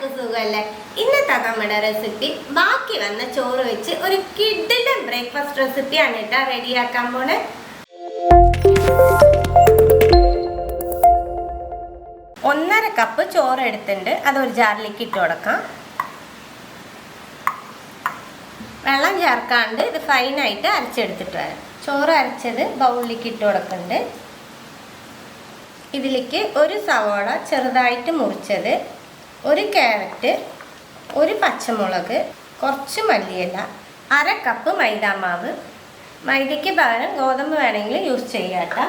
എല്ലാവർക്കും സുഖമല്ലേ? ഇന്നത്തെ നമ്മുടെ റെസിപ്പി ബാക്കി വന്ന ചോറ് വെച്ച് ഒരു കിഡിലൻ ബ്രേക്ക്ഫാസ്റ്റ് റെസിപ്പിയാണ് കേട്ടോ റെഡിയാക്കാൻ പോണേ. 1.5 കപ്പ് ചോറ് എടുത്തിട്ടുണ്ട്. അതൊരു ജാറിലേക്ക് ഇട്ട് കൊടുക്കാം. വെള്ളം ചേർക്കാണ്ട് ഇത് ഫൈനായിട്ട് അരച്ചെടുത്തിട്ട് വരാം. ചോറ് അരച്ചത് ബൗളിലേക്ക് ഇട്ട് കൊടുക്കുന്നുണ്ട്. ഇതിലേക്ക് ഒരു സവാള ചെറുതായിട്ട് മുറിച്ചത്, ഒരു ക്യാരറ്റ്, ഒരു പച്ചമുളക്, കുറച്ച് മല്ലിയില, 1/2 കപ്പ് മൈദാമാവ്. മൈദയ്ക്ക് പകരം ഗോതമ്പ് വേണമെങ്കിൽ യൂസ് ചെയ്യാട്ടോ.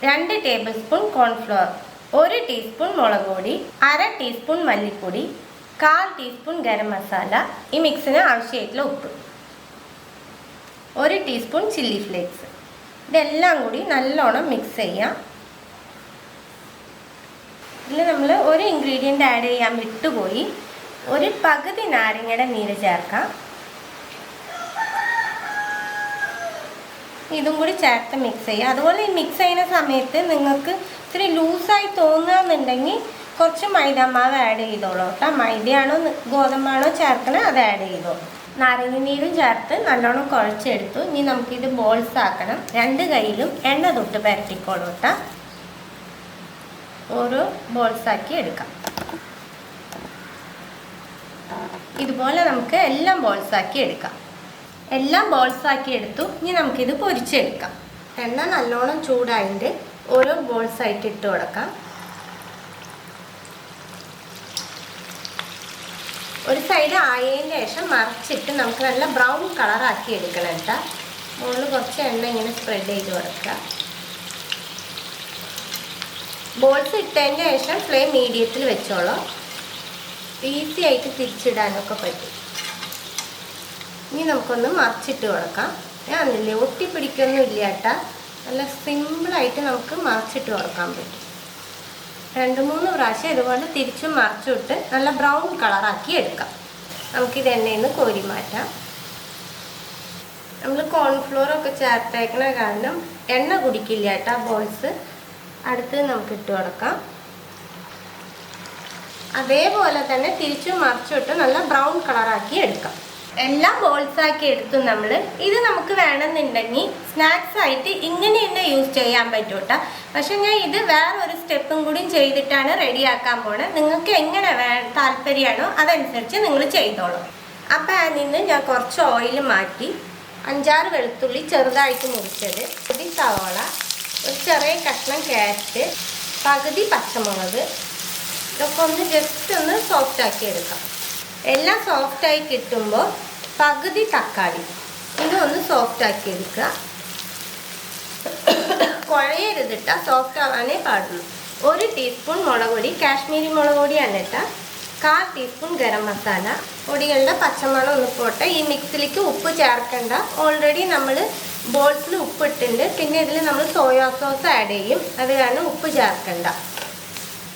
2 ടേബിൾ സ്പൂൺ കോൺഫ്ലവർ, 1 ടീസ്പൂൺ മുളക് പൊടി, 1/2 ടീസ്പൂൺ മല്ലിപ്പൊടി, 1/4 ടീസ്പൂൺ ഗരം മസാല, ഈ മിക്സിന് ആവശ്യമായിട്ടുള്ള ഉപ്പ്, 1 ടീസ്പൂൺ ചില്ലി ഫ്ലേക്സ്. ഇതെല്ലാം കൂടി നല്ലോണം മിക്സ് ചെയ്യാം. ഇതിൽ നമ്മൾ ഒരു ഇൻഗ്രീഡിയൻ്റ് ആഡ് ചെയ്യാൻ വിട്ടുപോയി. ഒരു പകുതി നാരങ്ങയുടെ നീര് ചേർക്കാം. ഇതും കൂടി ചേർത്ത് മിക്സ് ചെയ്യുക. അതുപോലെ ഈ മിക്സ് ചെയ്യുന്ന സമയത്ത് നിങ്ങൾക്ക് ഇത്തിരി ലൂസായി തോന്നുകയെന്നുണ്ടെങ്കിൽ കുറച്ച് മൈദാമാവ് ആഡ് ചെയ്തോളൂ കേട്ടോ. മൈദയാണോ ഗോതമ്പാണോ ചേർക്കണേ അത് ആഡ് ചെയ്തോളൂ. നാരങ്ങ നീരും ചേർത്ത് നല്ലോണം കുഴച്ചെടുത്തു. ഇനി നമുക്കിത് ബോൾസ് ആക്കണം. 2 കൈയിലും എണ്ണ തൊട്ട് പരട്ടിക്കോളൂ കേട്ടോ. ഓരോ ബോൾസാക്കി എടുക്കാം. ഇതുപോലെ നമുക്ക് എല്ലാം ബോൾസാക്കി എടുക്കാം. എല്ലാം ബോൾസാക്കി എടുത്തു. ഇനി നമുക്കിത് പൊരിച്ചെടുക്കാം. എണ്ണ നല്ലോണം ചൂടായിട്ട് ഓരോ ബോൾസായിട്ട് ഇട്ട് കൊടുക്കാം. ഒരു സൈഡ് ആയതിന് ശേഷം മറിച്ചിട്ട് നമുക്ക് നല്ല ബ്രൗൺ കളറാക്കി എടുക്കണം കേട്ടോ. മുകളിൽ കുറച്ച് എണ്ണ ഇങ്ങനെ സ്പ്രെഡ് ചെയ്ത് കൊടുക്കുക. ബോൾസ് ഇട്ടതിന് ശേഷം ഫ്ലെയിം മീഡിയത്തിൽ വെച്ചോളൂ. ഈസി ആയിട്ട് തിരിച്ചിടാനൊക്കെ പറ്റും. ഇനി നമുക്കൊന്ന് മറിച്ചിട്ട് കൊടുക്കാം. ഞാനില്ലേ ഒട്ടിപ്പിടിക്കൊന്നും ഇല്ല കേട്ടോ. നല്ല സിമ്പിളായിട്ട് നമുക്ക് മറിച്ചിട്ട് കൊടുക്കാൻ പറ്റും. 2-3 പ്രാവശ്യം ഇതുപോലെ തിരിച്ചും മറിച്ചിട്ട് നല്ല ബ്രൗൺ കളറാക്കി എടുക്കാം. നമുക്കിത് എണ്ണയിൽ നിന്ന് കോരി മാറ്റാം. നമ്മൾ കോൺഫ്ലോറൊക്കെ ചേർത്തേക്കണ കാരണം എണ്ണ കുടിക്കില്ല കേട്ടോ ബോൾസ്. അടുത്ത് നമുക്ക് ഇട്ട് കൊടുക്കാം. അതേപോലെ തന്നെ തിരിച്ചും മറിച്ചിട്ട് നല്ല ബ്രൗൺ കളറാക്കി എടുക്കാം. എല്ലാം ബോൾസാക്കി എടുത്തു നമ്മൾ. ഇത് നമുക്ക് വേണമെന്നുണ്ടെങ്കിൽ സ്നാക്സ് ആയിട്ട് ഇങ്ങനെ തന്നെ യൂസ് ചെയ്യാൻ പറ്റും കേട്ടോ. പക്ഷെ ഞാൻ ഇത് വേറൊരു സ്റ്റെപ്പും കൂടി ചെയ്തിട്ടാണ് റെഡിയാക്കാൻ പോണത്. നിങ്ങൾക്ക് എങ്ങനെ താല്പര്യമാണോ അതനുസരിച്ച് നിങ്ങൾ ചെയ്തോളൂ. ആ പാനിൽ നിന്ന് ഞാൻ കുറച്ച് ഓയിൽ മാറ്റി 5-6 വെളുത്തുള്ളി ചെറുതായിട്ട് മുറിച്ചത്, ഒരു സവാള, ഒരു ചെറിയ കഷ്ണം ക്യാരറ്റ്, പകുതി പച്ചമുളക്, ഇതൊക്കെ ഒന്ന് ജസ്റ്റ് ഒന്ന് സോഫ്റ്റാക്കി എടുക്കാം. എല്ലാം സോഫ്റ്റായി കിട്ടുമ്പോൾ പകുതി തക്കാളി ഇതൊന്ന് സോഫ്റ്റാക്കി എടുക്കുക. കുഴയരുതിട്ട, സോഫ്റ്റ് ആവാനേ പാടുള്ളൂ. 1 ടീസ്പൂൺ മുളക് പൊടി, കാശ്മീരി മുളക് പൊടിയാണ് കേട്ടോ. 1/4 ടീസ്പൂൺ ഗരം മസാല. പൊടികളുടെ പച്ചമണം ഒന്ന് പോട്ടെ. ഈ മിക്സിലേക്ക് ഉപ്പ് ചേർക്കണ്ട. ഓൾറെഡി നമ്മൾ ബോൾസിൽ ഉപ്പ് ഇട്ടിട്ടുണ്ട്. പിന്നെ ഇതിൽ നമ്മൾ സോയാ സോസ് ആഡ് ചെയ്യും. അത് കാരണം ഉപ്പ് ചേർക്കണ്ട.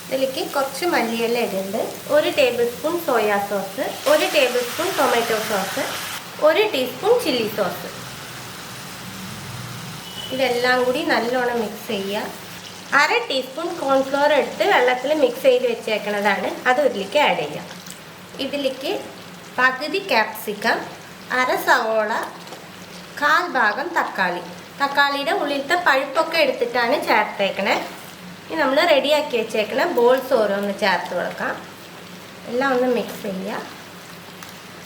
ഇതിലേക്ക് കുറച്ച് മല്ലിയില ഇടുന്നുണ്ട്. 1 table spoon soya sauce, 1 table spoon tomato sauce, 1 teaspoon chilli sauce. ഇതെല്ലാം കൂടി നല്ലോണം മിക്സ് ചെയ്യുക. 1/2 ടീസ്പൂൺ കോൺഫ്ലോർ എടുത്ത് വെള്ളത്തിൽ മിക്സ് ചെയ്ത് വെച്ചേക്കണതാണ്. അത് ഇതിലേക്ക് ആഡ് ചെയ്യാം. ഇതിലേക്ക് പകുതി ക്യാപ്സിക്കം, 1/2 സവോള, 1/4 ഭാഗം തക്കാളി. തക്കാളിയുടെ ഉള്ളിലത്തെ പഴുപ്പൊക്കെ എടുത്തിട്ടാണ് ചേർത്തേക്കണേ. ഇനി നമ്മൾ റെഡിയാക്കി വെച്ചേക്കണ ബോൾസ് ഓരോന്ന് ചേർത്ത് കൊടുക്കാം. എല്ലാം ഒന്ന് മിക്സ് ചെയ്യുക.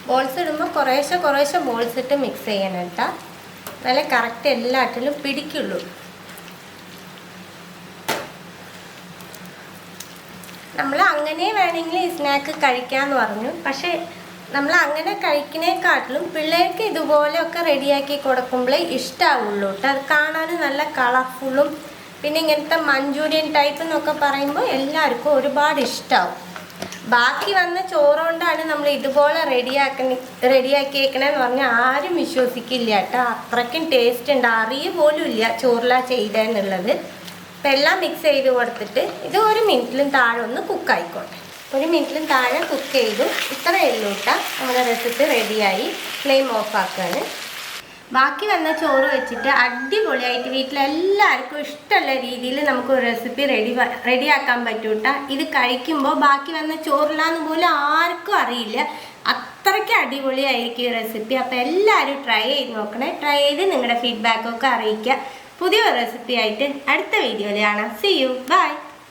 ബോൾസ് ഇടുമ്പോൾ കുറേശ്ശെ ബോൾസ് ഇട്ട് മിക്സ് ചെയ്യണം കേട്ടോ. നല്ല കറക്റ്റ് എല്ലാറ്റിലും പിടിക്കുള്ളൂ. നമ്മൾ അങ്ങനെ വേണമെങ്കിൽ ഈ സ്നാക്ക് കഴിക്കാമെന്ന് പറഞ്ഞു. പക്ഷേ നമ്മൾ അങ്ങനെ കഴിക്കുന്നതിനെക്കാട്ടിലും പിള്ളേർക്ക് ഇതുപോലെയൊക്കെ റെഡിയാക്കി കൊടുക്കുമ്പോഴേ ഇഷ്ടമാവുള്ളൂ കേട്ടോ. അത് കാണാൻ നല്ല കളർഫുള്ളും പിന്നെ ഇങ്ങനത്തെ മഞ്ചൂരിയൻ ടൈപ്പ് എന്നൊക്കെ പറയുമ്പോൾ എല്ലാവർക്കും ഒരുപാട് ഇഷ്ടമാവും. ബാക്കി വന്ന ചോറ് കൊണ്ടാണ് നമ്മൾ ഇതുപോലെ റെഡിയാക്കിയേക്കണേന്ന് പറഞ്ഞാൽ ആരും വിശ്വസിക്കില്ല കേട്ടോ. അത്രയ്ക്കും ടേസ്റ്റ് ഉണ്ട്. അറിയ പോലും ഇല്ല ചോറിലാണ് ചെയ്തതെന്നുള്ളത്. അപ്പം എല്ലാം മിക്സ് ചെയ്ത് കൊടുത്തിട്ട് ഇത് 1 മിനിറ്റിലും താഴെ ഒന്ന് കുക്കായിക്കോട്ടെ. 1 മിനിറ്റിലും താഴെ കുക്ക് ചെയ്തു. ഇത്രയേ ഉള്ളൂ കേട്ടോ. നമ്മുടെ റെസിപ്പി റെഡിയായി. ഫ്ലെയിം ഓഫ് ആക്കുകയാണ്. ബാക്കി വന്ന ചോറ് വെച്ചിട്ട് അടിപൊളിയായിട്ട് വീട്ടിലെല്ലാവർക്കും ഇഷ്ടമുള്ള രീതിയിൽ നമുക്ക് ഒരു റെസിപ്പി റെഡിയാക്കാൻ പറ്റും കേട്ടോ. ഇത് കഴിക്കുമ്പോൾ ബാക്കി വന്ന ചോറില്ലാന്ന് പോലും ആർക്കും അറിയില്ല. അത്രയ്ക്ക് അടിപൊളിയായിരിക്കും ഈ റെസിപ്പി. അപ്പോൾ എല്ലാവരും ട്രൈ ചെയ്ത് നോക്കണേ. ട്രൈ ചെയ്ത് നിങ്ങളുടെ ഫീഡ്ബാക്കൊക്കെ അറിയിക്കുക. പുതിയൊരു റെസിപ്പി ആയിട്ട് അടുത്ത വീഡിയോയിൽ കാണാം. See you, by.